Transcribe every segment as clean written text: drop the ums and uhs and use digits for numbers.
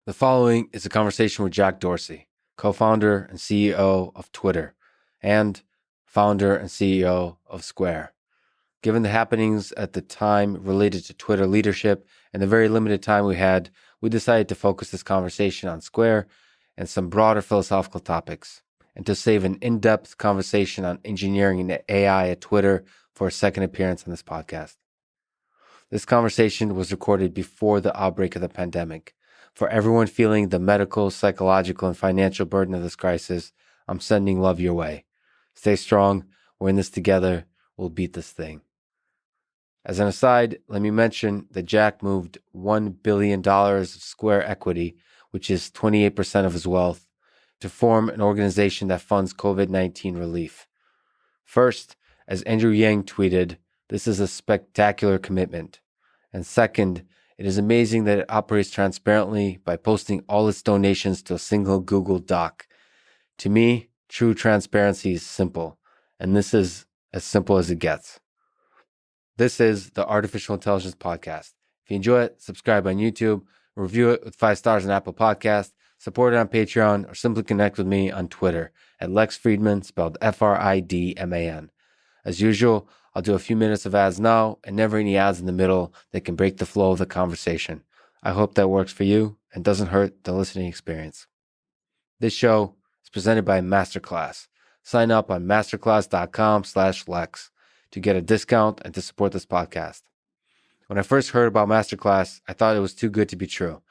The following is a conversation with Jack Dorsey, co-founder and CEO of Twitter, and founder and CEO of Square. Given the happenings at the time related to Twitter leadership and the very limited time we had, we decided to focus this conversation on Square and some broader philosophical topics, and to save an in-depth conversation on engineering and AI at Twitter for a second appearance on this podcast. This conversation was recorded before the outbreak of the pandemic. For everyone feeling the medical, psychological, and financial burden of this crisis, I'm sending love your way. Stay strong. We're in this together. We'll beat this thing. As an aside, let me mention that Jack moved $1 billion of Square equity, which is 28% of his wealth, to form an organization that funds COVID-19 relief. First, as Andrew Yang tweeted, this is a spectacular commitment. And second, it is amazing that it operates transparently by posting all its donations to a single Google Doc. To me, true transparency is simple, and this is as simple as it gets. This is the Artificial Intelligence Podcast. If you enjoy it, subscribe on YouTube, review it with 5 stars on Apple Podcasts, support it on Patreon, or simply connect with me on Twitter at Lex Friedman, spelled Fridman. As usual, I'll do a few minutes of ads now and never any ads in the middle that can break the flow of the conversation. I hope that works for you and doesn't hurt the listening experience. This show is presented by Masterclass. Sign up on masterclass.com/Lex to get a discount and to support this podcast. When I first heard about Masterclass, I thought it was too good to be true.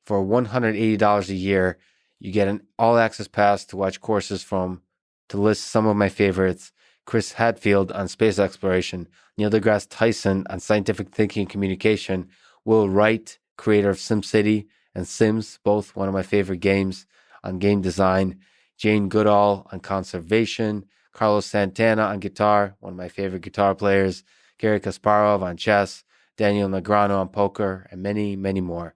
For $180 a year, you get an all-access pass to watch courses from, to list some of my favorites, Chris Hadfield on space exploration, Neil deGrasse Tyson on scientific thinking and communication, Will Wright, creator of SimCity and Sims, both one of my favorite games, on game design, Jane Goodall on conservation, Carlos Santana on guitar, one of my favorite guitar players, Garry Kasparov on chess, Daniel Negreanu on poker, and many, many more.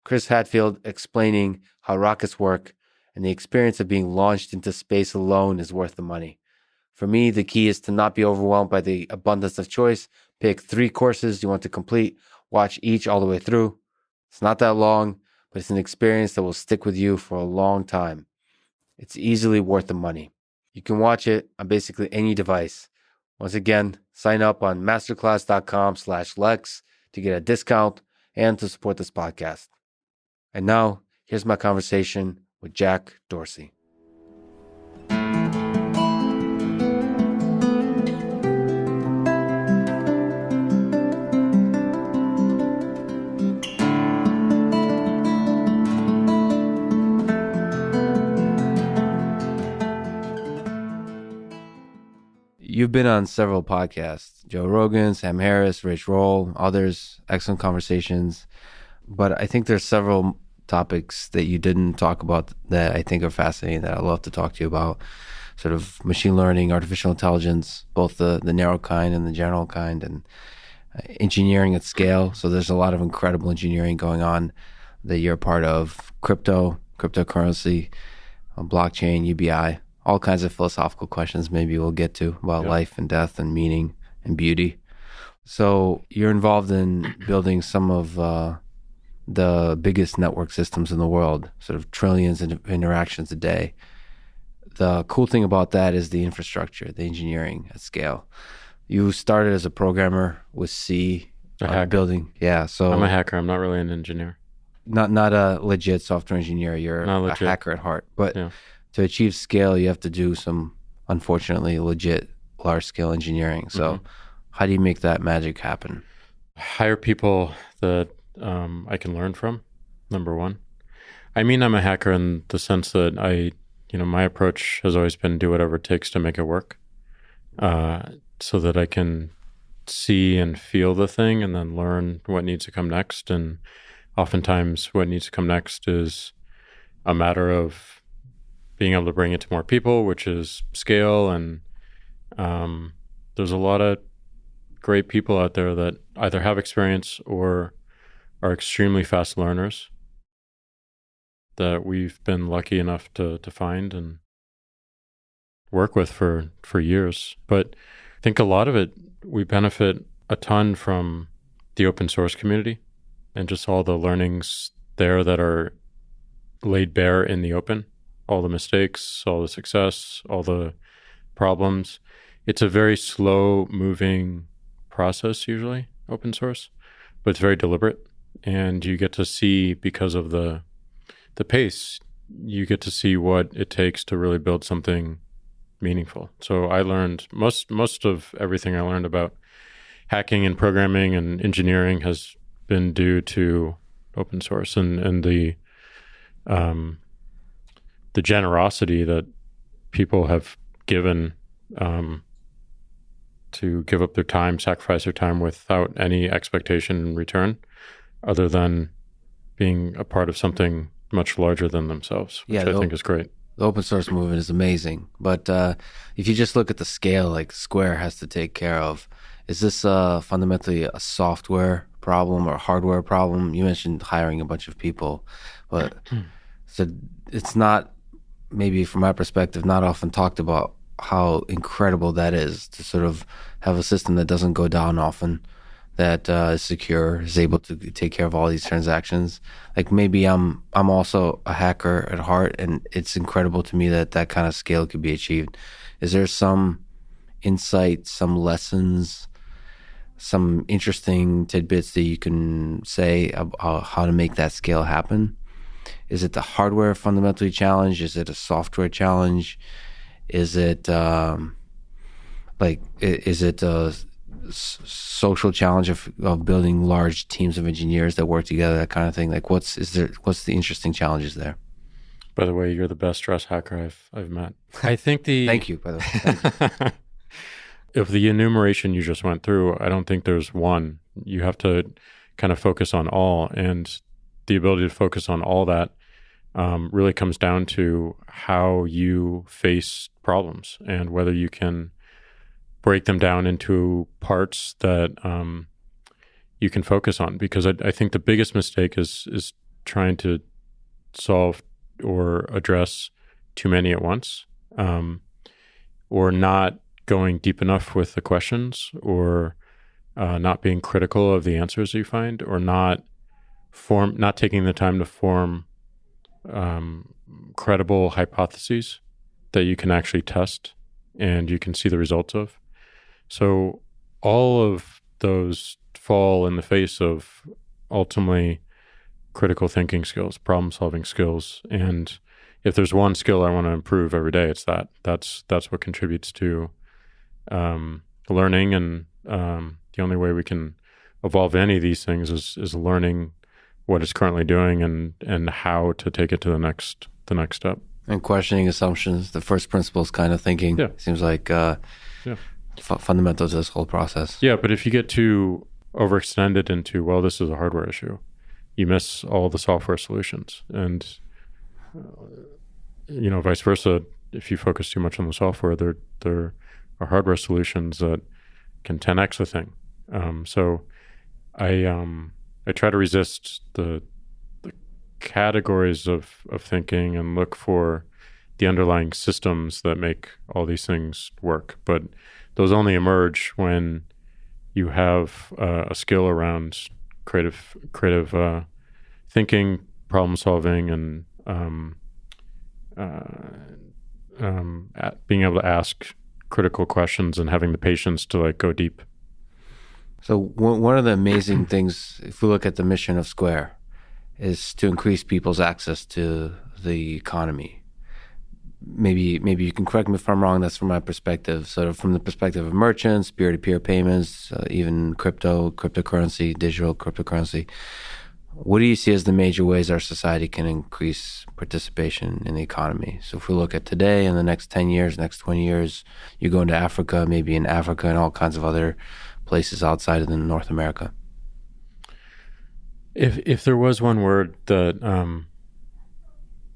Chris Hadfield explaining how rockets work and the experience of being launched into space alone is worth the money. For me, the key is to not be overwhelmed by the abundance of choice. Pick 3 courses you want to complete, watch each all the way through. It's not that long, but it's an experience that will stick with you for a long time. It's easily worth the money. You can watch it on basically any device. Once again, sign up on masterclass.com/Lex to get a discount and to support this podcast. And now, here's my conversation with Jack Dorsey. You've been on several podcasts, Joe Rogan, Sam Harris, Rich Roll, others, excellent conversations. But I think there's several topics that you didn't talk about that I think are fascinating that I'd love to talk to you about. Sort of machine learning, artificial intelligence, both the narrow kind and the general kind, and engineering at scale. So there's a lot of incredible engineering going on that you're a part of. Cryptocurrency, blockchain, UBI. All kinds of philosophical questions maybe we'll get to about life and death and meaning and beauty. So you're involved in building some of the biggest network systems in the world, sort of trillions of interactions a day. The cool thing about that is the infrastructure, the engineering at scale. You started as a programmer with C, building. Yeah, so I'm a hacker. I'm not really an engineer. Not a legit software engineer. You're a hacker at heart. But to achieve scale, you have to do some, unfortunately, legit large-scale engineering. So how do you make that magic happen? Hire people that I can learn from, number one. I mean, I'm a hacker in the sense that my approach has always been do whatever it takes to make it work, so that I can see and feel the thing and then learn what needs to come next. And oftentimes what needs to come next is a matter of being able to bring it to more people, which is scale. And there's a lot of great people out there that either have experience or are extremely fast learners that we've been lucky enough to find and work with for years. But I think a lot of it, we benefit a ton from the open source community and just all the learnings there that are laid bare in the open, all the mistakes, all the success, all the problems. It's a very slow moving process, usually open source, but it's very deliberate. And you get to see, because of the pace, you get to see what it takes to really build something meaningful. So I learned most of everything I learned about hacking and programming and engineering has been due to open source and the generosity that people have given to give up their time, sacrifice their time without any expectation in return, other than being a part of something much larger than themselves, which I think is great. The open source movement is amazing. But if you just look at the scale, like Square has to take care of, is this fundamentally a software problem or a hardware problem? You mentioned hiring a bunch of people, but so it's not, maybe from my perspective, not often talked about how incredible that is to sort of have a system that doesn't go down often, that is secure, is able to take care of all these transactions. Like maybe I'm also a hacker at heart, and it's incredible to me that that kind of scale could be achieved. Is there some insight, some lessons, some interesting tidbits that you can say about how to make that scale happen? Is it the hardware fundamentally challenge? Is it a software challenge? Is it is it a social challenge of building large teams of engineers that work together, that kind of thing? Like what's the interesting challenges there? By the way, you're the best dressed hacker I've met. I think Thank you, by the way. Thank you. If the enumeration you just went through, I don't think there's one. You have to kind of focus on all, and the ability to focus on all that really comes down to how you face problems and whether you can break them down into parts that you can focus on. Because I think the biggest mistake is trying to solve or address too many at once, or not going deep enough with the questions, or not being critical of the answers you find, or not taking the time to form credible hypotheses that you can actually test and you can see the results of. So all of those fall in the face of ultimately critical thinking skills, problem solving skills. And if there's one skill I want to improve every day, it's that. That's what contributes to learning. And the only way we can evolve any of these things is learning what it's currently doing and how to take it to the next step. And questioning assumptions, the first principles kind of thinking, seems like fundamental to this whole process. Yeah, but if you get too overextended into, well, this is a hardware issue, you miss all the software solutions. And, vice versa, if you focus too much on the software, there are hardware solutions that can 10x the thing. So I try to resist the categories of thinking and look for the underlying systems that make all these things work. But those only emerge when you have a skill around creative thinking, problem solving, and being able to ask critical questions and having the patience to go deep. So one of the amazing things, if we look at the mission of Square, is to increase people's access to the economy. Maybe you can correct me if I'm wrong. That's from my perspective. So from the perspective of merchants, peer-to-peer payments, even cryptocurrency, digital cryptocurrency, what do you see as the major ways our society can increase participation in the economy? So if we look at today, in the next 10 years, next 20 years, you go into Africa, maybe in Africa and all kinds of other places outside of North America. If there was one word that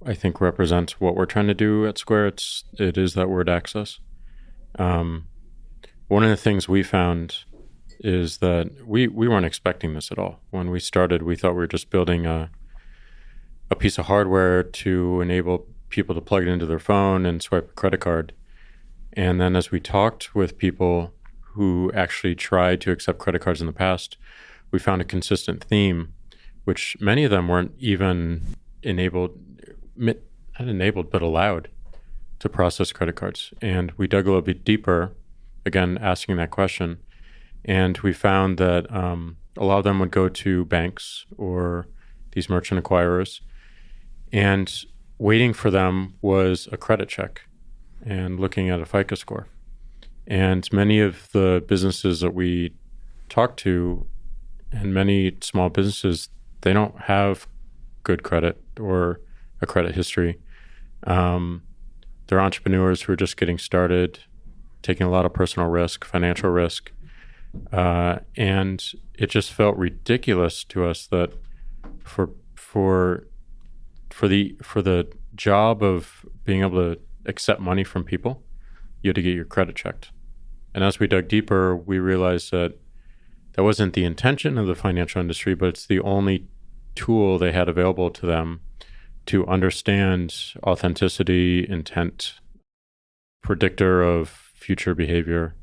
I think represents what we're trying to do at Square, it is that word access. One of the things we found is that we weren't expecting this at all. When we started, we thought we were just building a piece of hardware to enable people to plug it into their phone and swipe a credit card. And then as we talked with people who actually tried to accept credit cards in the past, we found a consistent theme, which many of them weren't even enabled not enabled, but allowed to process credit cards. And we dug a little bit deeper, again, asking that question. And we found that a lot of them would go to banks or these merchant acquirers, and waiting for them was a credit check and looking at a FICO score. And many of the businesses that we talked to, and many small businesses, they don't have good credit or a credit history. They're entrepreneurs who are just getting started, taking a lot of personal risk, financial risk. And it just felt ridiculous to us that for the job of being able to accept money from people, you had to get your credit checked. And as we dug deeper, we realized that that wasn't the intention of the financial industry, but it's the only tool they had available to them to understand authenticity, intent, predictor of future behavior.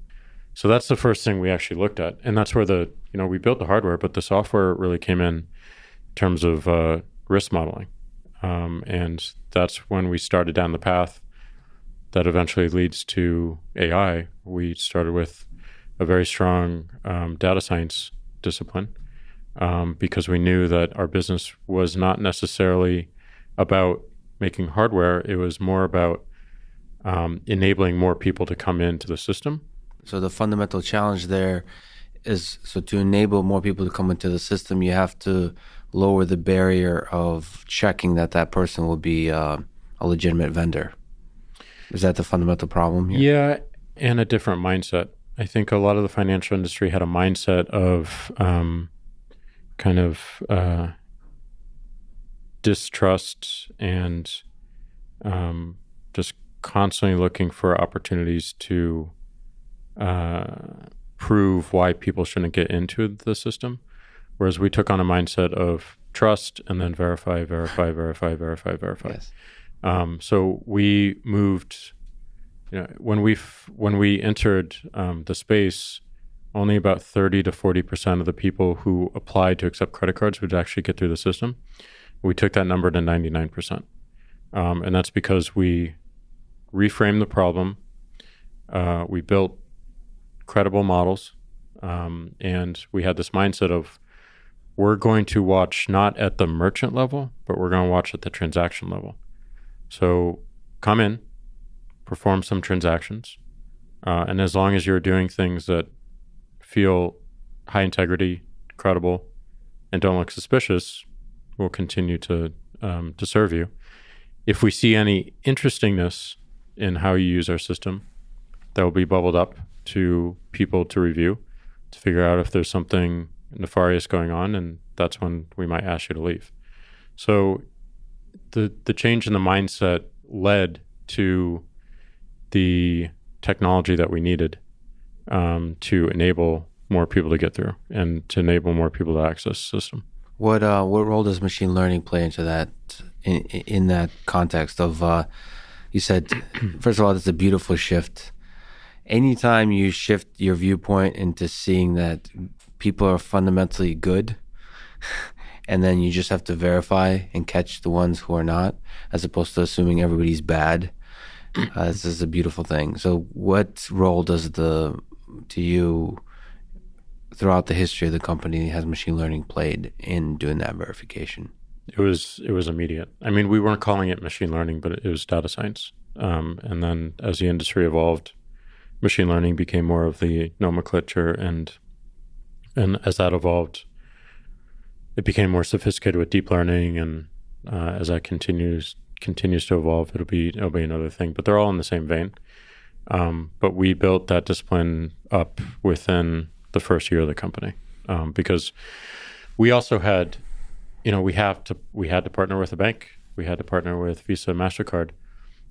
So that's the first thing we actually looked at. And that's where we built the hardware, but the software really came in terms of risk modeling. And that's when we started down the path that eventually leads to AI. We started with a very strong data science discipline because we knew that our business was not necessarily about making hardware. It was more about enabling more people to come into the system. So the fundamental challenge there is, so to enable more people to come into the system, you have to lower the barrier of checking that person will be a legitimate vendor. Is that the fundamental problem here? Yeah, and a different mindset. I think a lot of the financial industry had a mindset of distrust and just constantly looking for opportunities to prove why people shouldn't get into the system. Whereas we took on a mindset of trust and then verify. Yes. So we moved, when we entered the space, only about 30 to 40% of the people who applied to accept credit cards would actually get through the system. We took that number to 99%. And that's because we reframed the problem. We built credible models. And we had this mindset of, we're going to watch not at the merchant level, but we're going to watch at the transaction level. So come in, perform some transactions, and as long as you're doing things that feel high integrity, credible, and don't look suspicious, we'll continue to serve you. If we see any interestingness in how you use our system, that will be bubbled up to people to review, to figure out if there's something nefarious going on, and that's when we might ask you to leave. So the change in the mindset led to the technology that we needed to enable more people to get through and to enable more people to access the system. What role does machine learning play into that in that context of you said, first of all, it's a beautiful shift. Anytime you shift your viewpoint into seeing that people are fundamentally good and then you just have to verify and catch the ones who are not, as opposed to assuming everybody's bad, this is a beautiful thing. So what role does to you throughout the history of the company has machine learning played in doing that verification? It was immediate. I mean, we weren't calling it machine learning, but it was data science. And then as the industry evolved, machine learning became more of the nomenclature, and as that evolved, it became more sophisticated with deep learning. And as that continues to evolve, it'll be another thing. But they're all in the same vein. But we built that discipline up within the first year of the company because we also had, we had to partner with a bank. We had to partner with Visa, MasterCard,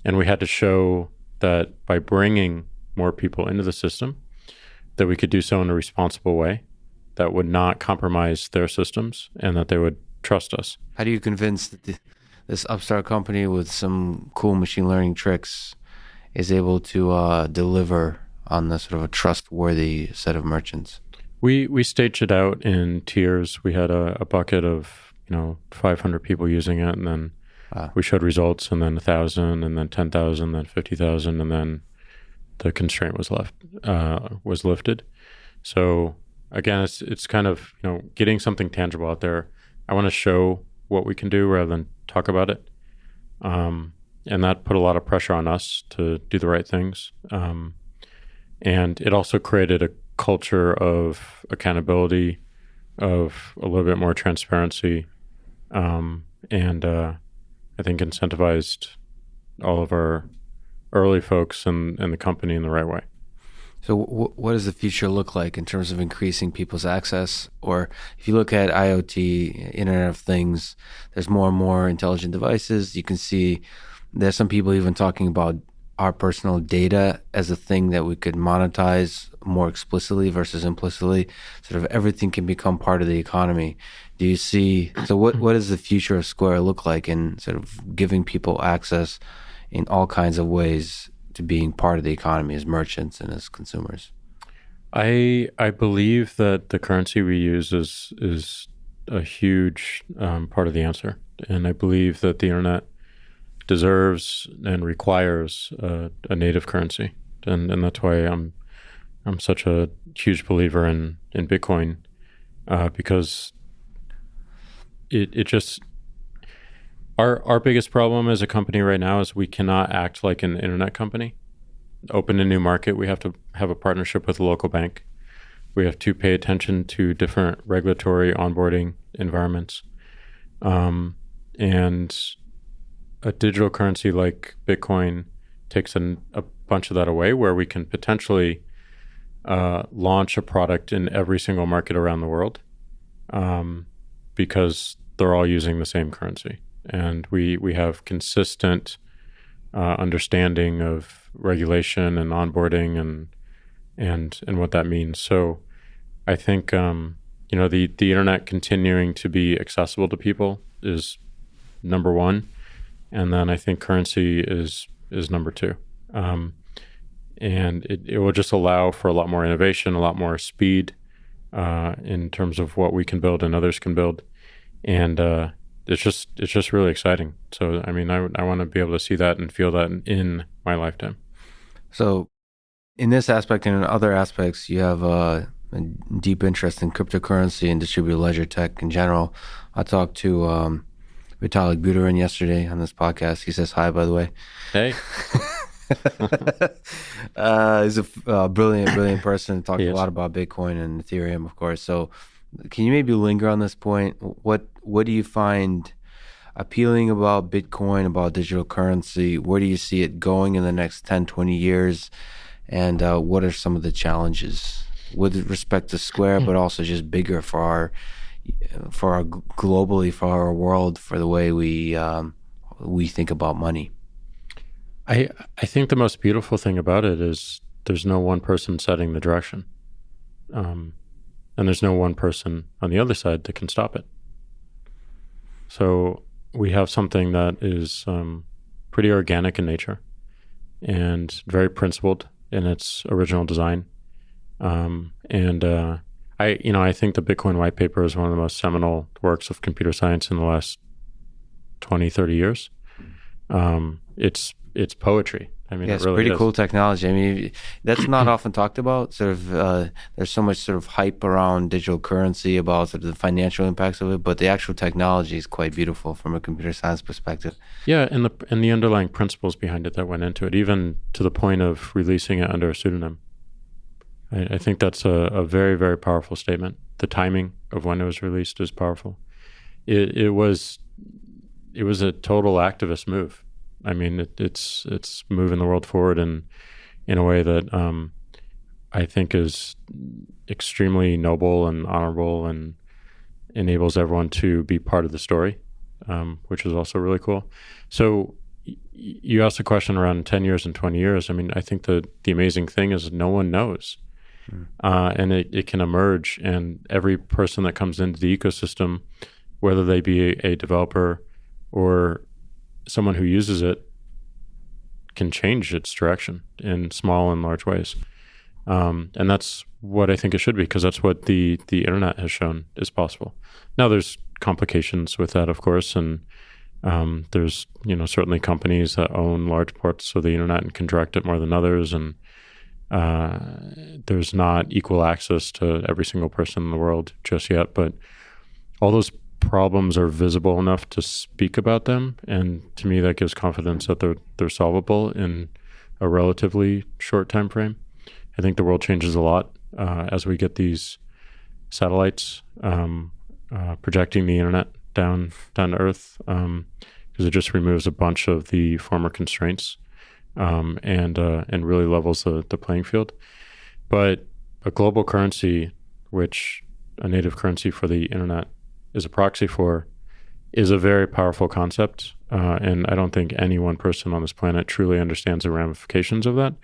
and we had to show that by bringing more people into the system, that we could do so in a responsible way that would not compromise their systems and that they would trust us. How do you convince that this upstart company with some cool machine learning tricks is able to deliver on the sort of a trustworthy set of merchants? We staged it out in tiers. We had a bucket of 500 people using it, and then We showed results, and then 1,000, and then 10,000, then 50,000, and then the constraint was lifted. So again, it's kind of, getting something tangible out there. I want to show what we can do rather than talk about it. And that put a lot of pressure on us to do the right things. And it also created a culture of accountability, of a little bit more transparency, and I think incentivized all of our early folks and the company in the right way. So what does the future look like in terms of increasing people's access? Or if you look at IoT, Internet of Things, there's more and more intelligent devices. You can see there's some people even talking about our personal data as a thing that we could monetize more explicitly versus implicitly. Sort of everything can become part of the economy. Do you see, so what does the future of Square look like in sort of giving people access in all kinds of ways to being part of the economy as merchants and as consumers? I believe that the currency we use is a huge part of the answer. And I believe that the internet deserves and requires a native currency, and that's why I'm such a huge believer in Bitcoin, because it just our biggest problem as a company right now is we cannot act like an internet company. Open a new market, we have to have a partnership with a local bank. We have to pay attention to different regulatory onboarding environments, and a digital currency like Bitcoin takes a bunch of that away, where we can potentially launch a product in every single market around the world, because they're all using the same currency. And we have consistent understanding of regulation and onboarding and what that means. So I think the internet continuing to be accessible to people is number one. And then I think currency is number two. And it will just allow for a lot more innovation, a lot more speed in terms of what we can build and others can build. And it's just really exciting. So, I mean, I want to be able to see that and feel that in my lifetime. So in this aspect and in other aspects, you have a deep interest in cryptocurrency and distributed ledger tech in general. I talked to Vitalik Buterin yesterday on this podcast. He says hi, by the way. Hey. He's a brilliant person. Talked a lot about Bitcoin and Ethereum, of course. So can you maybe linger on this point? What do you find appealing about Bitcoin, about digital currency? Where do you see it going in the next 10, 20 years? And what are some of the challenges with respect to Square, but also just bigger for our globally, for our world, for the way we think about money? I think the most beautiful thing about it is there's no one person setting the direction. And there's no one person on the other side that can stop it. So we have something that is pretty organic in nature and very principled in its original design. I think the Bitcoin white paper is one of the most seminal works of computer science in the last 20, 30 years. It's poetry. I mean, it's it really pretty is. Cool technology. I mean, that's not often talked about. Sort of, there's so much sort of hype around digital currency, about sort of the financial impacts of it, but the actual technology is quite beautiful from a computer science perspective. Yeah, and the underlying principles behind it that went into it, even to the point of releasing it under a pseudonym. I think that's a very, very powerful statement. The timing of when it was released is powerful. It was a total activist move. I mean, it's moving the world forward in a way that I think is extremely noble and honorable and enables everyone to be part of the story, which is also really cool. So you asked a question around 10 years and 20 years. I mean, I think the amazing thing is no one knows. And it can emerge, and every person that comes into the ecosystem, whether they be a developer or someone who uses it, can change its direction in small and large ways. And that's what I think it should be, because that's what the internet has shown is possible. Now, there's complications with that, of course, and There's, certainly companies that own large parts of the internet and can direct it more than others, and there's not equal access to every single person in the world just yet. But all those problems are visible enough to speak about them, and to me, that gives confidence that they're solvable in a relatively short time frame. I think the world changes a lot as we get these satellites projecting the internet down to Earth, because it just removes a bunch of the former constraints and really levels the playing field. But a global currency, which a native currency for the internet is a proxy for, is a very powerful concept. And I don't think any one person on this planet truly understands the ramifications of that.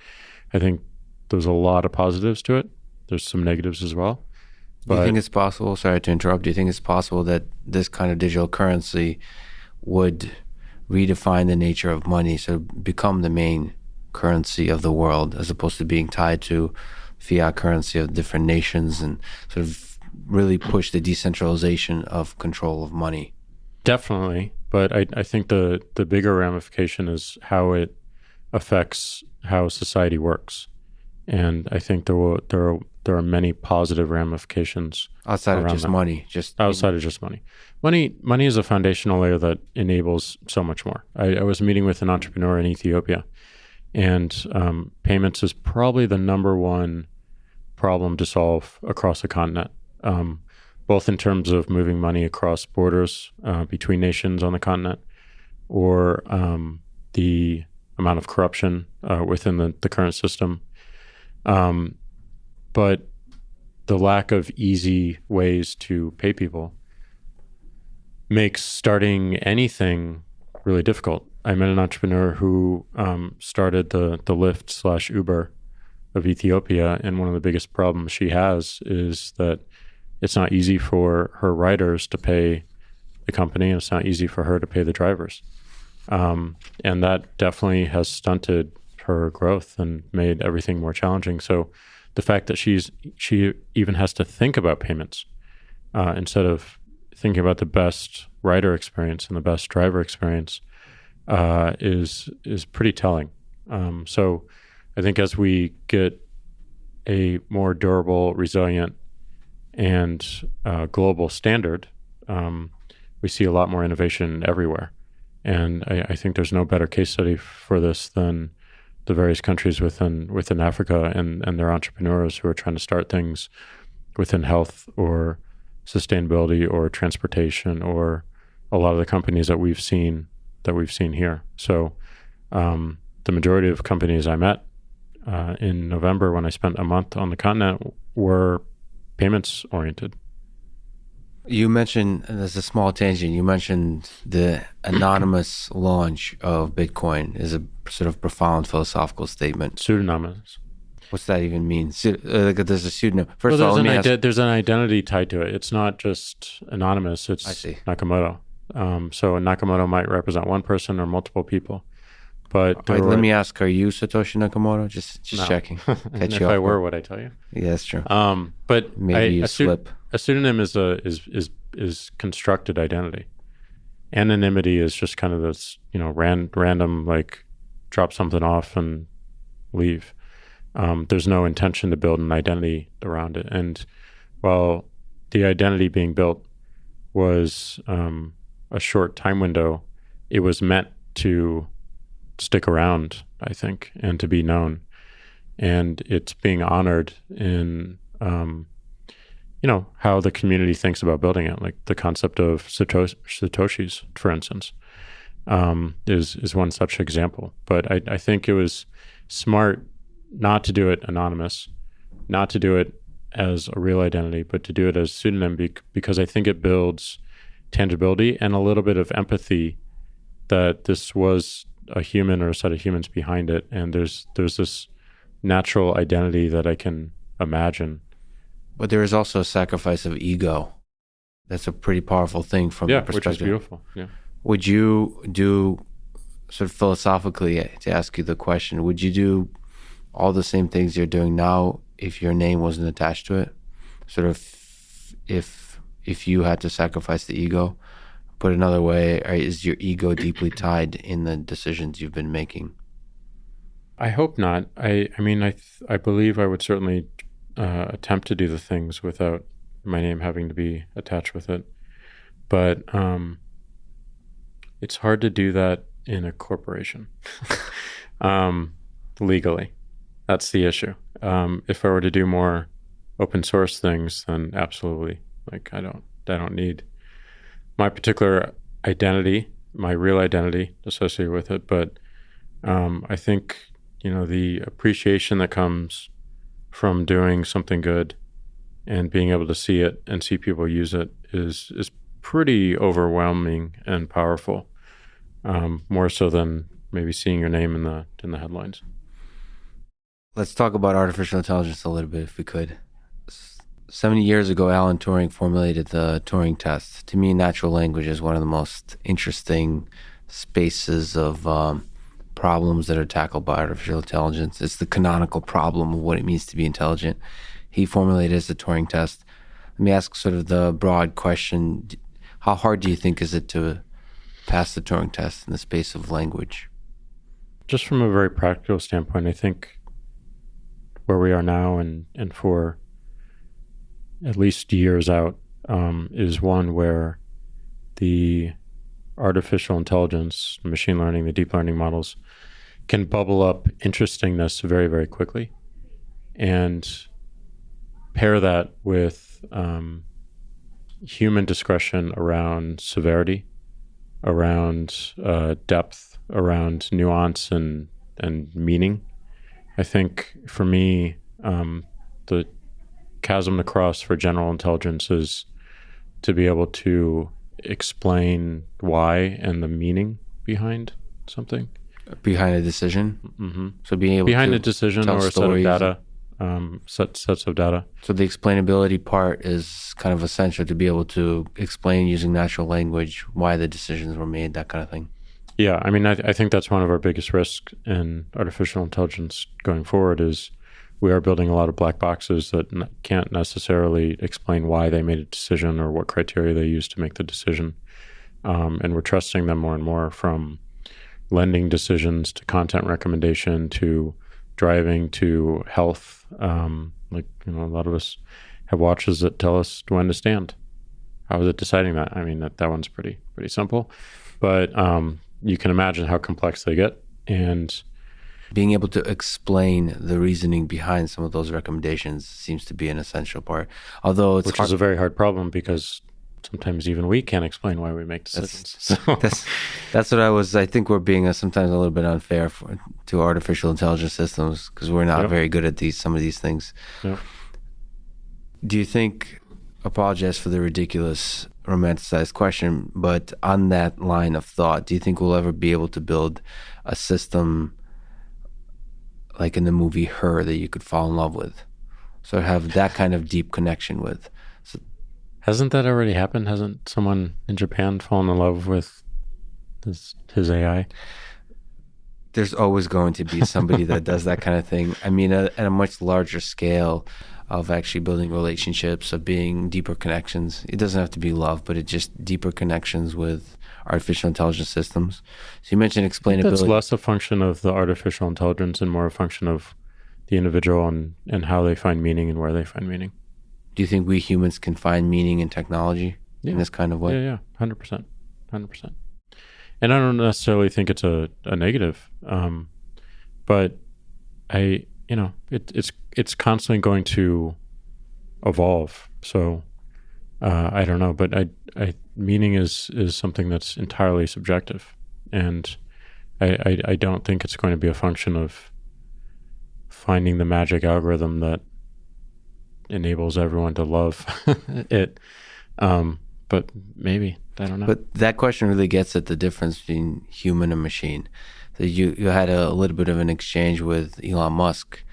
I think there's a lot of positives to it. There's some negatives as well. Do you think it's possible, sorry to interrupt, do you think it's possible that this kind of digital currency would redefine the nature of money, so become the main currency of the world, as opposed to being tied to fiat currency of different nations, and sort of really push the decentralization of control of money? Definitely. But I think the bigger ramification is how it affects how society works. And I think there are many positive ramifications outside of just that. Money. Outside of just money. Money is a foundational layer that enables so much more. I was meeting with an entrepreneur in Ethiopia, and payments is probably the number one problem to solve across the continent, both in terms of moving money across borders between nations on the continent, or the amount of corruption within the current system. But the lack of easy ways to pay people makes starting anything really difficult. I met an entrepreneur who started the Lyft/Uber of Ethiopia, and one of the biggest problems she has is that it's not easy for her riders to pay the company, and it's not easy for her to pay the drivers. And that definitely has stunted her growth and made everything more challenging. So the fact that she even has to think about payments instead of thinking about the best rider experience and the best driver experience is pretty telling. So I think as we get a more durable, resilient, and global standard, we see a lot more innovation everywhere. And I think there's no better case study for this than the various countries within Africa and their entrepreneurs who are trying to start things within health or sustainability or transportation, or a lot of the companies that we've seen here. So the majority of companies I met in November, when I spent a month on the continent, were payments oriented. You mentioned, as a small tangent, you mentioned the anonymous launch of Bitcoin is a sort of profound philosophical statement. Pseudonymous. What's that even mean? There's a pseudonym. First of all, there's an identity tied to it. It's not just anonymous. It's Nakamoto. So Nakamoto might represent one person or multiple people. But let me ask: are you Satoshi Nakamoto? Just no. checking. And if I were, would I tell you? Yeah, that's true. But maybe you slip. A pseudonym is constructed identity. Anonymity is just kind of this, random, like, drop something off and leave. There's no intention to build an identity around it. And while the identity being built was a short time window, it was meant to stick around, I think, and to be known. And it's being honored in, how the community thinks about building it. Like the concept of Satoshis, for instance, is one such example. But I think it was smart not to do it anonymous, not to do it as a real identity, but to do it as pseudonym because I think it builds tangibility and a little bit of empathy that this was a human or a set of humans behind it, and there's this natural identity that I can imagine. But there is also a sacrifice of ego. That's a pretty powerful thing from your perspective. Which is beautiful. Yeah. Would you do, sort of philosophically, to ask you the question, would you do all the same things you're doing now if your name wasn't attached to it? Sort of if you had to sacrifice the ego, Put another way, is your ego deeply tied in the decisions you've been making? I hope not. I believe I would certainly attempt to do the things without my name having to be attached with it. But it's hard to do that in a corporation legally. That's the issue. If I were to do more open source things, then absolutely. Like I don't need my particular identity, my real identity associated with it. But I think, the appreciation that comes from doing something good and being able to see it and see people use it is pretty overwhelming and powerful. More so than maybe seeing your name in the headlines. Let's talk about artificial intelligence a little bit, if we could. 70 years ago, Alan Turing formulated the Turing test. To me, natural language is one of the most interesting spaces of problems that are tackled by artificial intelligence. It's the canonical problem of what it means to be intelligent. He formulated it as the Turing test. Let me ask sort of the broad question. How hard do you think is it to pass the Turing test in the space of language? Just from a very practical standpoint, I think where we are now and for at least years out is one where the artificial intelligence, machine learning, the deep learning models can bubble up interestingness very, very quickly, and pair that with human discretion around severity, around depth, around nuance and meaning. I think for me, the chasm to cross for general intelligence is to be able to explain why and the meaning behind something. Behind a decision? Mm-hmm. So being able behind to a decision tell or a stories. set of data, sets of data. So the explainability part is kind of essential to be able to explain using natural language why the decisions were made, that kind of thing. Yeah, I think that's one of our biggest risks in artificial intelligence going forward is we are building a lot of black boxes that can't necessarily explain why they made a decision or what criteria they used to make the decision. And we're trusting them more and more, from lending decisions to content recommendation to driving to health. A lot of us have watches that tell us when to stand. How is it deciding that? That one's pretty simple, but you can imagine how complex they get. And being able to explain the reasoning behind some of those recommendations seems to be an essential part. Although it's which is a very hard problem because sometimes even we can't explain why we make decisions. That's what I think we're being sometimes a little bit unfair to artificial intelligence systems because we're not very good at some of these things. Yep. Do you think, apologize for the ridiculous romanticized question, but on that line of thought, do you think we'll ever be able to build a system like in the movie Her that you could fall in love with? So have that kind of deep connection with. So, hasn't that already happened? Hasn't someone in Japan fallen in love with his AI? There's always going to be somebody that does that kind of thing. At a much larger scale of actually building relationships, of being deeper connections. It doesn't have to be love, but it's just deeper connections with artificial intelligence systems. So you mentioned explainability. That's less a function of the artificial intelligence and more a function of the individual and how they find meaning and where they find meaning. Do you think we humans can find meaning in technology in this kind of way? Yeah, 100%. And I don't necessarily think it's a negative, but it's constantly going to evolve. So I don't know, but meaning is something that's entirely subjective, and I don't think it's going to be a function of finding the magic algorithm that enables everyone to love it. But maybe, I don't know. But that question really gets at the difference between human and machine. So you had a little bit of an exchange with Elon Musk.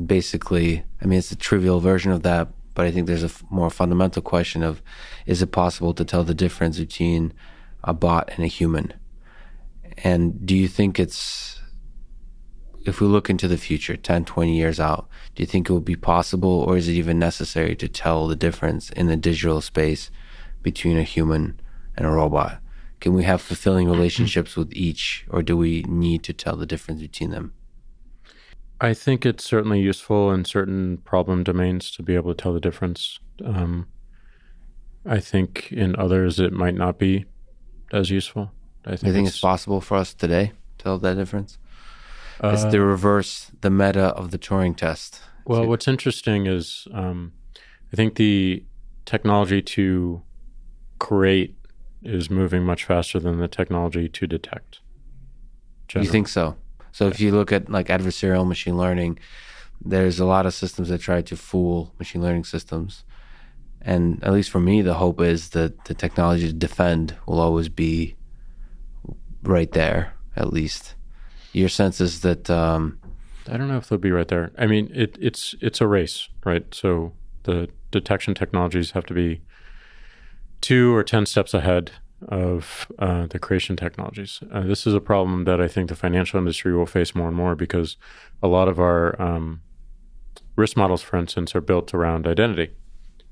Basically, it's a trivial version of that, but I think there's a more fundamental question of, is it possible to tell the difference between a bot and a human? And do you think if we look into the future, 10, 20 years out, do you think it will be possible, or is it even necessary to tell the difference in the digital space between a human and a robot? Can we have fulfilling relationships with each, or do we need to tell the difference between them? I think it's certainly useful in certain problem domains to be able to tell the difference. I think in others it might not be as useful. I think it's possible for us today to tell that difference. It's the meta of the Turing test. Well, what's interesting is I think the technology to create is moving much faster than the technology to detect. You think so? So if you look at like adversarial machine learning, there's a lot of systems that try to fool machine learning systems. And at least for me, the hope is that the technology to defend will always be right there, at least. Your sense is that... I don't know if they'll be right there. I mean, it's a race, right? So the detection technologies have to be 2 or 10 steps ahead of the creation technologies. This is a problem that I think the financial industry will face more and more, because a lot of our risk models, for instance, are built around identity.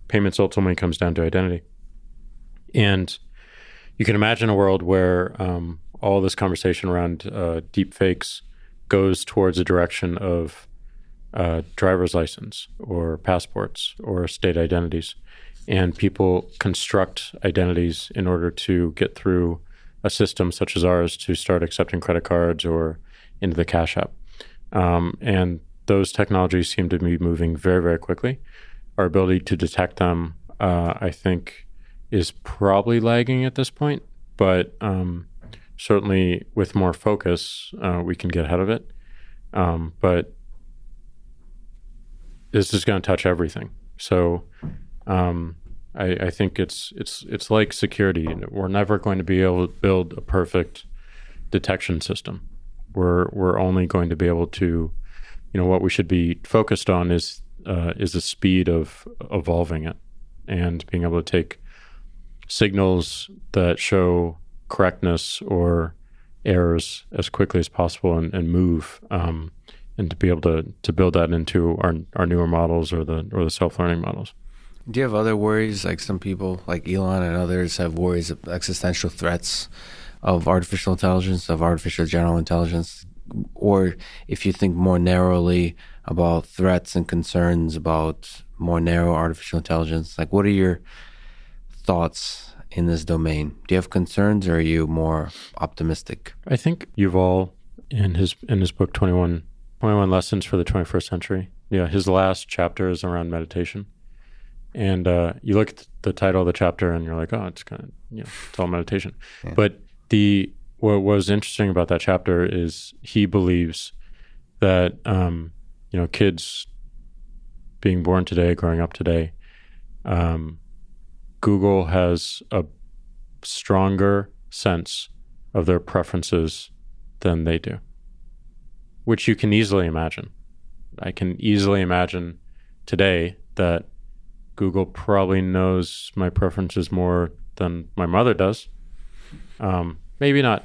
Payments ultimately comes down to identity. And you can imagine a world where all this conversation around deep fakes goes towards a direction of driver's license or passports or state identities. And people construct identities in order to get through a system such as ours to start accepting credit cards or into the Cash App. And those technologies seem to be moving very, very quickly. Our ability to detect them, I think, is probably lagging at this point. But certainly with more focus, we can get ahead of it. But this is going to touch everything. So I think it's like security. We're never going to be able to build a perfect detection system. We're only going to be able to, what we should be focused on is the speed of evolving it and being able to take signals that show correctness or errors as quickly as possible and move and to be able to build that into our newer models or the self-learning models. Do you have other worries, like some people like Elon and others have worries of existential threats of artificial intelligence, of artificial general intelligence? Or if you think more narrowly about threats and concerns about more narrow artificial intelligence, like what are your thoughts in this domain? Do you have concerns, or are you more optimistic? I think Yuval, in his book 21 Lessons for the 21st Century, his last chapter is around meditation. And you look at the title of the chapter and you're like, oh, it's kind of, it's all meditation. Yeah. But what was interesting about that chapter is he believes that, kids being born today, growing up today, Google has a stronger sense of their preferences than they do, which you can easily imagine. I can easily imagine today that Google probably knows my preferences more than my mother does. Maybe not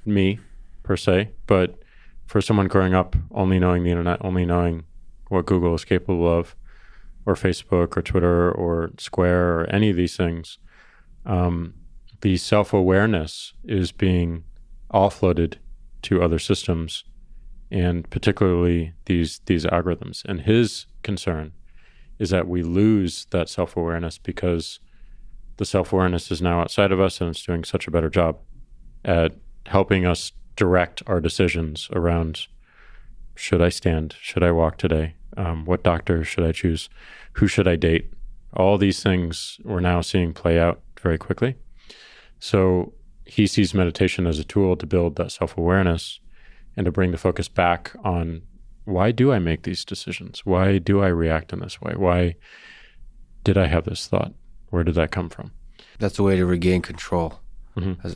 me per se, but for someone growing up only knowing the internet, only knowing what Google is capable of, or Facebook or Twitter or Square or any of these things, the self-awareness is being offloaded to other systems, and particularly these algorithms. And his concern is that we lose that self-awareness because the self-awareness is now outside of us, and it's doing such a better job at helping us direct our decisions around, should I stand? Should I walk today? What doctor should I choose? Who should I date? All these things we're now seeing play out very quickly. So he sees meditation as a tool to build that self-awareness and to bring the focus back on, why do I make these decisions? Why do I react in this way? Why did I have this thought? Where did that come from? That's a way to regain control. Mm-hmm.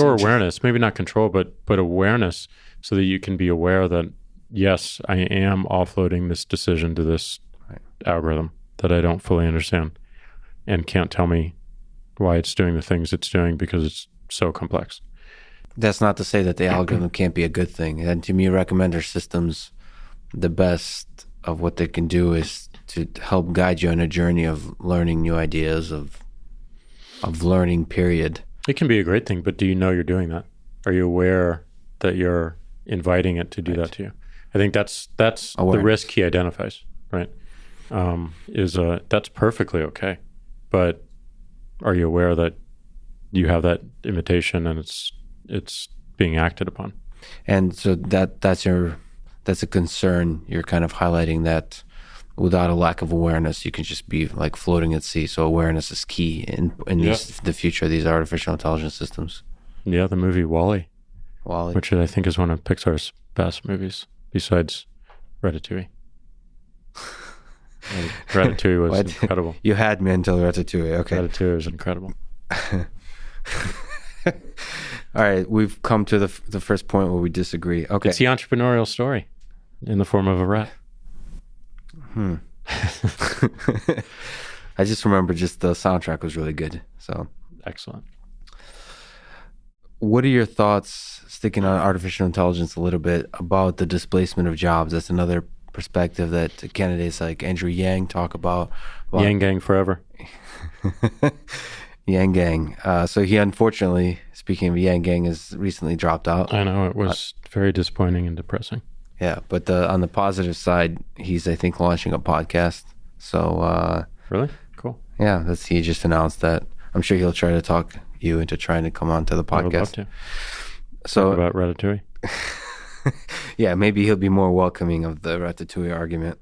Or awareness, maybe not control, but awareness, so that you can be aware that, yes, I am offloading this decision to this algorithm that I don't fully understand and can't tell me why it's doing the things it's doing because it's so complex. That's not to say that the algorithm can't be a good thing. And to me, recommender systems, the best of what they can do is to help guide you on a journey of learning new ideas, of of learning, period. It can be a great thing, but do you know you're doing that? Are you aware that you're inviting it to do that to you? I think that's the risk he identifies, right? That's perfectly okay, but are you aware that you have that invitation and it's being acted upon? And so that's a concern. You're kind of highlighting that without a lack of awareness, you can just be like floating at sea. So awareness is key in the future of these artificial intelligence systems. Yeah, the movie WALL-E, which I think is one of Pixar's best movies besides Ratatouille. Ratatouille was incredible. You had me until Ratatouille. Okay. Ratatouille was incredible. All right, we've come to the first point where we disagree. Okay. It's the entrepreneurial story in the form of a rat. I just remember the soundtrack was really good. So excellent. What are your thoughts, sticking on artificial intelligence a little bit, about the displacement of jobs? That's another perspective that candidates like Andrew Yang talk about. Yang Gang forever. Yang Gang. So he, unfortunately, speaking of Yang Gang, has recently dropped out. I know, it was very disappointing and depressing. Yeah, but on the positive side, he's, I think, launching a podcast. So really? Cool. Yeah, he just announced that. I'm sure he'll try to talk you into trying to come on to the podcast. I would love to. So, talk about Ratatouille. Yeah, maybe he'll be more welcoming of the Ratatouille argument.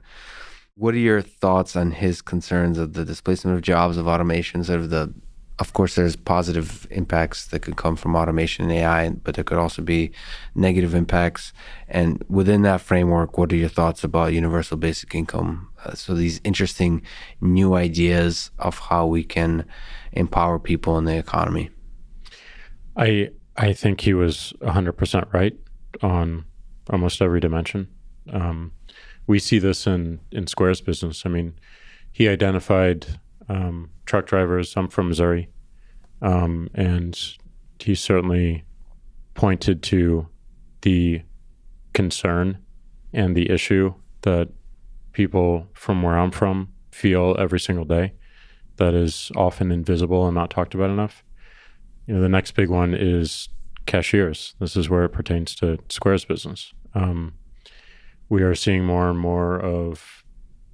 What are your thoughts on his concerns of the displacement of jobs, of automations, of course, there's positive impacts that could come from automation and AI, but there could also be negative impacts. And within that framework, what are your thoughts about universal basic income? So these interesting new ideas of how we can empower people in the economy. I think he was 100% right on almost every dimension. We see this in Square's business. I mean, he identified truck drivers. I'm from Missouri, and he certainly pointed to the concern and the issue that people from where I'm from feel every single day that is often invisible and not talked about enough. The next big one is cashiers. This is where it pertains to Square's business. We are seeing more and more of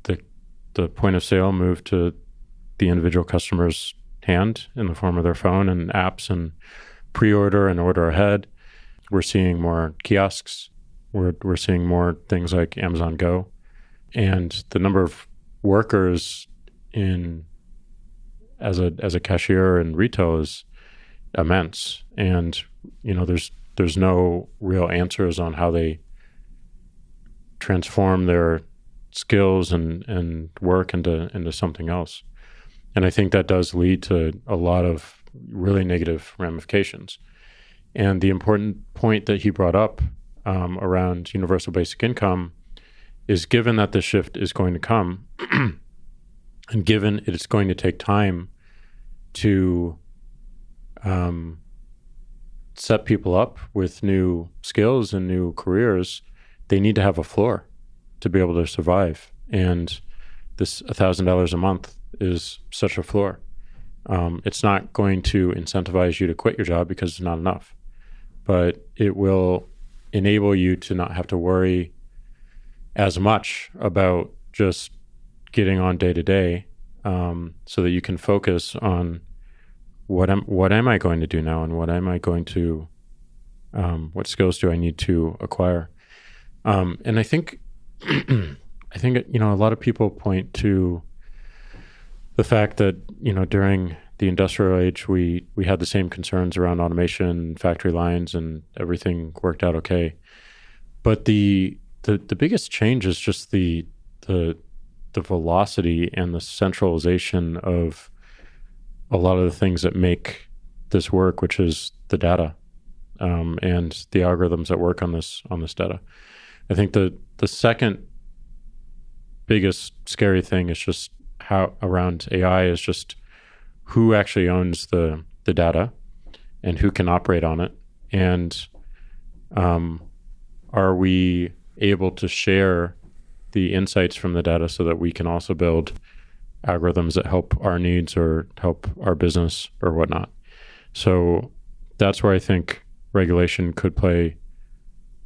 the point of sale move to the individual customer's hand in the form of their phone and apps and pre-order and order ahead. We're seeing more kiosks. We're seeing more things like Amazon Go. And the number of workers as a cashier in retail is immense. And there's no real answers on how they transform their skills and work into something else. And I think that does lead to a lot of really negative ramifications. And the important point that he brought up around universal basic income is, given that the shift is going to come, and given it's going to take time to set people up with new skills and new careers, they need to have a floor to be able to survive. And this $1,000 a month is such a floor. It's not going to incentivize you to quit your job because it's not enough, but it will enable you to not have to worry as much about just getting on day to day, so that you can focus on what am I going to do now, and what am I going to what skills do I need to acquire. And I think a lot of people point to the fact that during the industrial age we had the same concerns around automation, factory lines, and everything worked out okay. But the biggest change is just the velocity and the centralization of a lot of the things that make this work, which is the data and the algorithms that work on this data. I think the second biggest scary thing is just how around AI is just who actually owns the data and who can operate on it, and are we able to share the insights from the data so that we can also build algorithms that help our needs or help our business or whatnot. So that's where I think regulation could play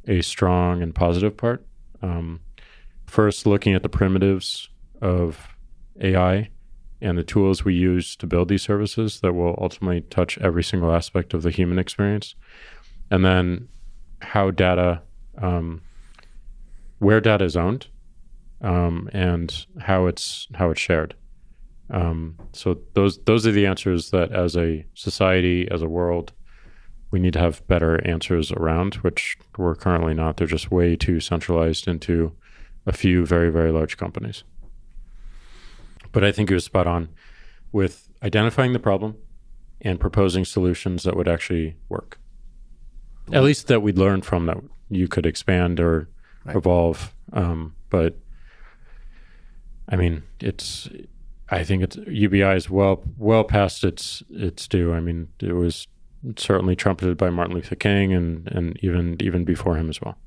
a strong and positive part. First, looking at the primitives of AI and the tools we use to build these services that will ultimately touch every single aspect of the human experience. And then how data, where data is owned, and how it's shared. So those are the answers that as a society, as a world, we need to have better answers around, which we're currently not. They're just way too centralized into a few very, very large companies. But I think he was spot on with identifying the problem and proposing solutions that would actually work. At least that we'd learn from, that you could expand or evolve. But I mean, I think it's UBI is well past its due. I mean, it was certainly trumpeted by Martin Luther King and even before him as well.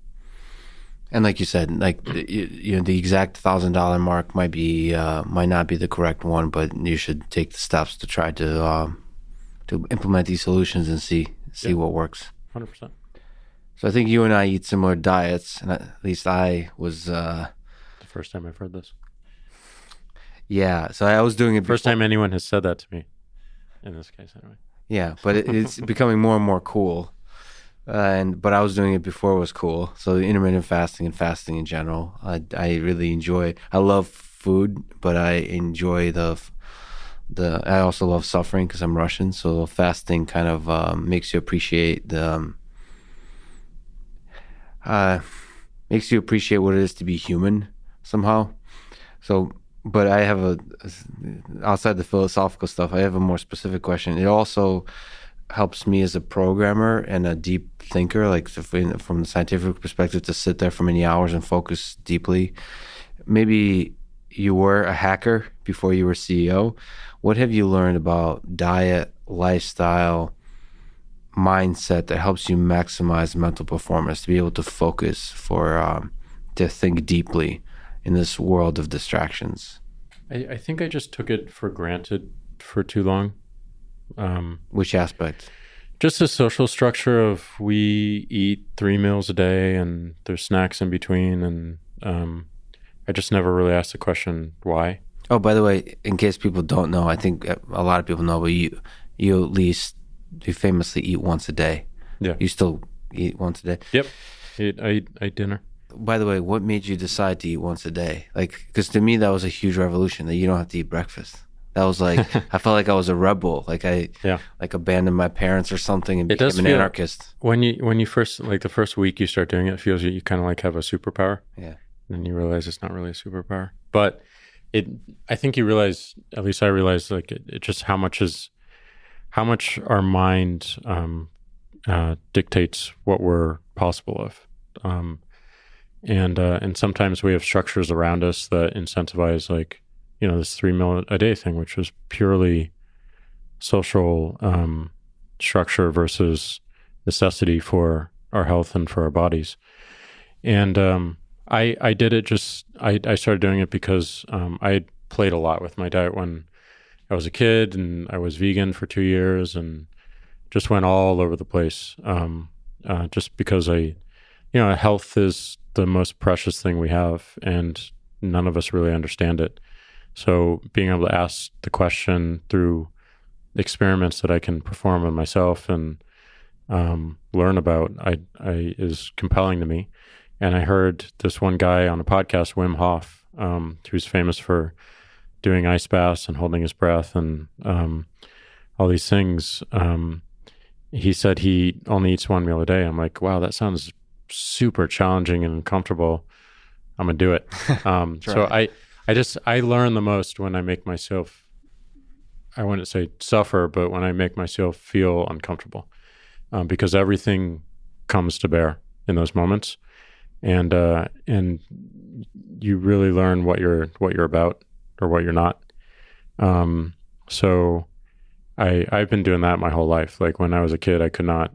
And like you said, like the exact $1,000 mark might not be the correct one, but you should take the steps to try to implement these solutions and see what works. 100%. So I think you and I eat similar diets, and at least I was. The first time I've heard this. Yeah, so I was doing it. First time anyone has said that to me. In this case, anyway. Yeah, but it's becoming more and more cool. But I was doing it before it was cool. So the intermittent fasting and fasting in general, I really enjoy. I love food, but I enjoy I also love suffering because I'm Russian. So fasting kind of makes you appreciate what it is to be human somehow. So, but I have outside the philosophical stuff, I have a more specific question. It also helps me as a programmer and a deep thinker, like from the scientific perspective, to sit there for many hours and focus deeply. Maybe you were a hacker before you were CEO. What have you learned about diet, lifestyle, mindset that helps you maximize mental performance, to be able to focus, to think deeply in this world of distractions? I think I just took it for granted for too long. Which aspect? Just the social structure of we eat 3 meals a day and there's snacks in between, and I just never really asked the question why. Oh, by the way, in case people don't know, I think a lot of people know, but you famously eat once a day. Yeah. You still eat once a day? Yep. I eat dinner. By the way, what made you decide to eat once a day? Like, because to me that was a huge revolution, that you don't have to eat breakfast. That was like, I felt like I was a rebel. Like I abandoned my parents or something and became an anarchist. When you first, like the first week you start doing it, it feels like you kind of like have a superpower. Yeah. And then you realize it's not really a superpower. But I think you realize, at least I realized, like it just how much our mind dictates what we're possible of. And sometimes we have structures around us that incentivize, like, this 3 meal a day thing, which was purely social structure versus necessity for our health and for our bodies. And I did it I started doing it because I had played a lot with my diet when I was a kid, and I was vegan for 2 years and just went all over the place. Just because health is the most precious thing we have, and none of us really understand it. So being able to ask the question through experiments that I can perform on myself and learn about, is compelling to me. And I heard this one guy on a podcast, Wim Hof, who's famous for doing ice baths and holding his breath and all these things. He said he only eats 1 meal a day. I'm like, wow, that sounds super challenging and uncomfortable. I'm gonna do it. So I learn the most when I make myself, I wouldn't say suffer, but when I make myself feel uncomfortable, because everything comes to bear in those moments, and you really learn what you're about or what you're not. So I've been doing that my whole life. Like when I was a kid, I could not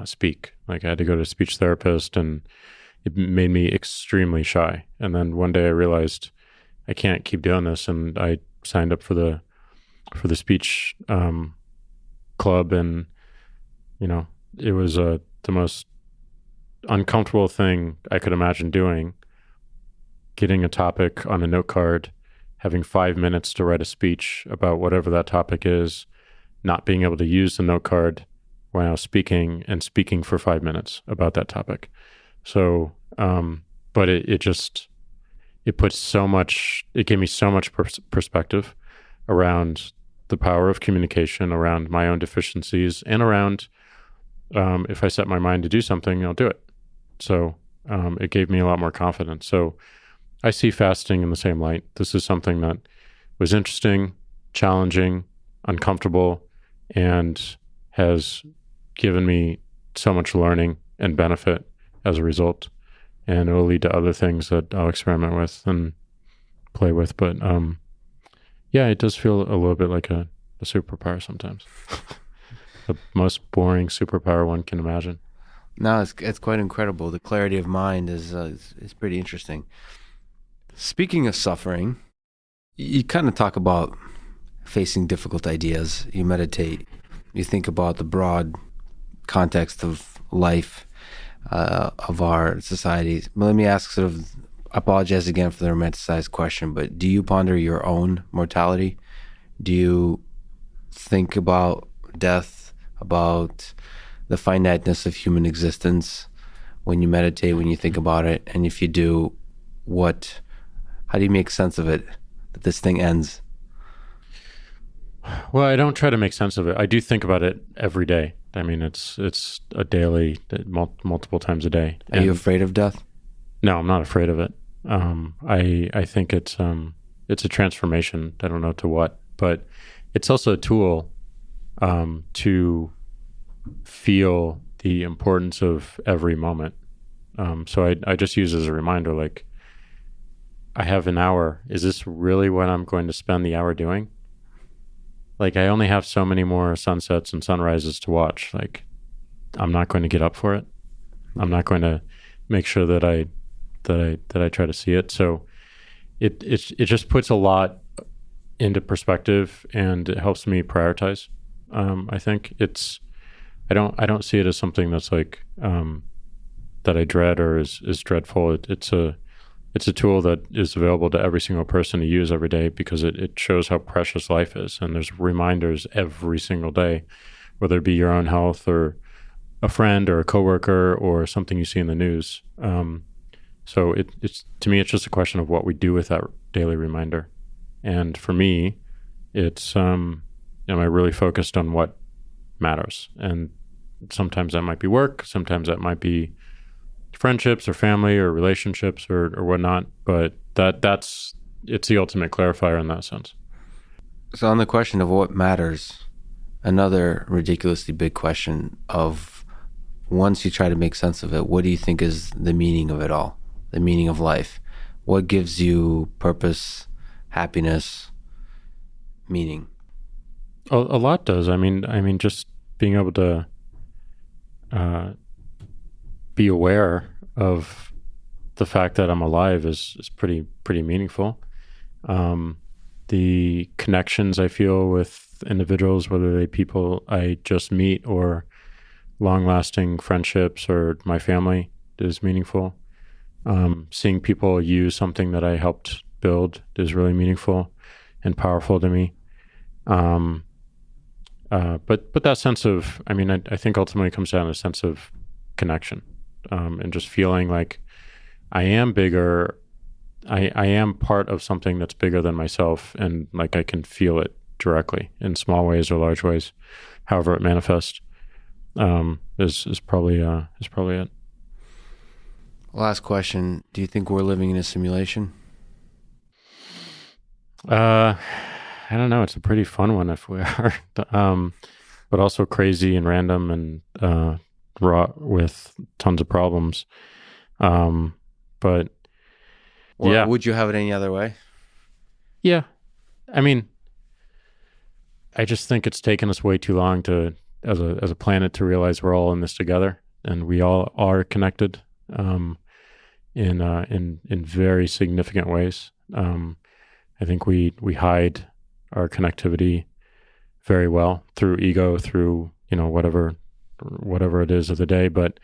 speak. Like I had to go to a speech therapist, and it made me extremely shy. And then one day I realized I can't keep doing this. And I signed up for the speech club, and it was the most uncomfortable thing I could imagine doing. Getting a topic on a note card, having 5 minutes to write a speech about whatever that topic is, not being able to use the note card when I was speaking, and speaking for 5 minutes about that topic. So, but it gave me so much perspective around the power of communication, around my own deficiencies, and around if I set my mind to do something, I'll do it. So it gave me a lot more confidence. So I see fasting in the same light. This is something that was interesting, challenging, uncomfortable, and has given me so much learning and benefit as a result. And it will lead to other things that I'll experiment with and play with. But yeah, it does feel a little bit like a superpower sometimes. The most boring superpower one can imagine. No, it's quite incredible. The clarity of mind is pretty interesting. Speaking of suffering, you kind of talk about facing difficult ideas. You meditate. You think about the broad context of life, of our society. But let me ask I apologize again for the romanticized question, but do you ponder your own mortality? Do you think about death, about the finiteness of human existence when you meditate, when you think about it? And if you do, how do you make sense of it, that this thing ends? Well, I don't try to make sense of it. I do think about it every day. I mean, it's a daily, multiple times a day. Are you afraid of death? No, I'm not afraid of it. I think it's a transformation. I don't know to what, but it's also a tool to feel the importance of every moment. So I just use it as a reminder, like, I have an hour. Is this really what I'm going to spend the hour doing? Like, I only have so many more sunsets and sunrises to watch. Like, I'm not going to get up for it. I'm not going to make sure that I try to see it. So it just puts a lot into perspective, and it helps me prioritize. I think I don't see it as something that's like that I dread or is dreadful. It's a tool that is available to every single person to use every day, because it shows how precious life is. And there's reminders every single day, whether it be your own health or a friend or a coworker or something you see in the news. So it's to me, it's just a question of what we do with that daily reminder. And for me, it's am I really focused on what matters? And sometimes that might be work, sometimes that might be friendships or family or relationships or whatnot, but it's the ultimate clarifier in that sense. So on the question of what matters, another ridiculously big question of, once you try to make sense of it, what do you think is the meaning of it all? The meaning of life? What gives you purpose, happiness, meaning? A lot does. I mean, just being able to be aware of the fact that I'm alive is pretty meaningful. The connections I feel with individuals, whether they people I just meet or long-lasting friendships or my family, is meaningful. Seeing people use something that I helped build is really meaningful and powerful to me. But that sense of, I think ultimately it comes down to a sense of connection. And just feeling like I am bigger, I am part of something that's bigger than myself, and like I can feel it directly in small ways or large ways, however it manifests. Is probably it. Last question: do you think we're living in a simulation? I don't know. It's a pretty fun one if we are, but also crazy and random and wrought with tons of problems. But yeah. Would you have it any other way? Yeah. I just think it's taken us way too long as a planet to realize we're all in this together, and we all are connected in very significant ways. I think we hide our connectivity very well through ego, through, whatever it is of the day. But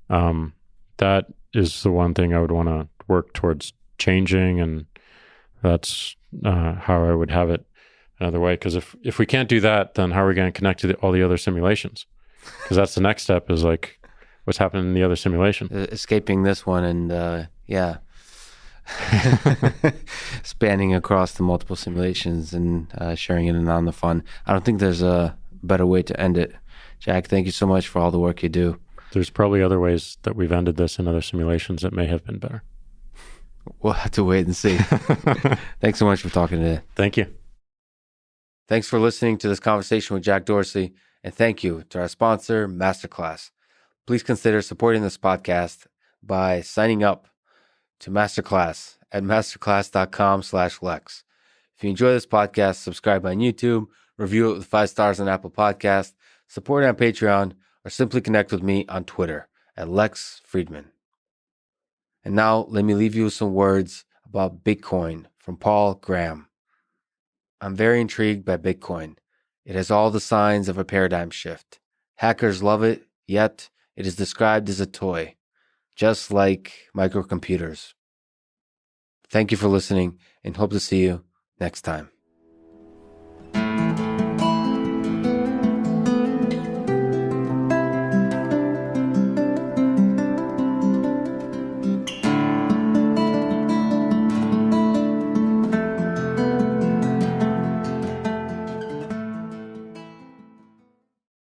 that is the one thing I would want to work towards changing, and that's how I would have it another way. Because if we can't do that, then how are we going to connect to all the other simulations? Because that's the next step, is like, what's happening in the other simulation? Escaping this one and spanning across the multiple simulations and sharing in and on the fun. I don't think there's a better way to end it. Jack, thank you so much for all the work you do. There's probably other ways that we've ended this in other simulations that may have been better. We'll have to wait and see. Thanks so much for talking today. Thank you. Thanks for listening to this conversation with Jack Dorsey, and thank you to our sponsor, Masterclass. Please consider supporting this podcast by signing up to Masterclass at masterclass.com/Lex. If you enjoy this podcast, subscribe on YouTube, review it with 5 stars on Apple Podcasts, support it on Patreon, or simply connect with me on Twitter at Lex Friedman. And now let me leave you with some words about Bitcoin from Paul Graham. I'm very intrigued by Bitcoin. It has all the signs of a paradigm shift. Hackers love it, yet it is described as a toy, just like microcomputers. Thank you for listening, and hope to see you next time.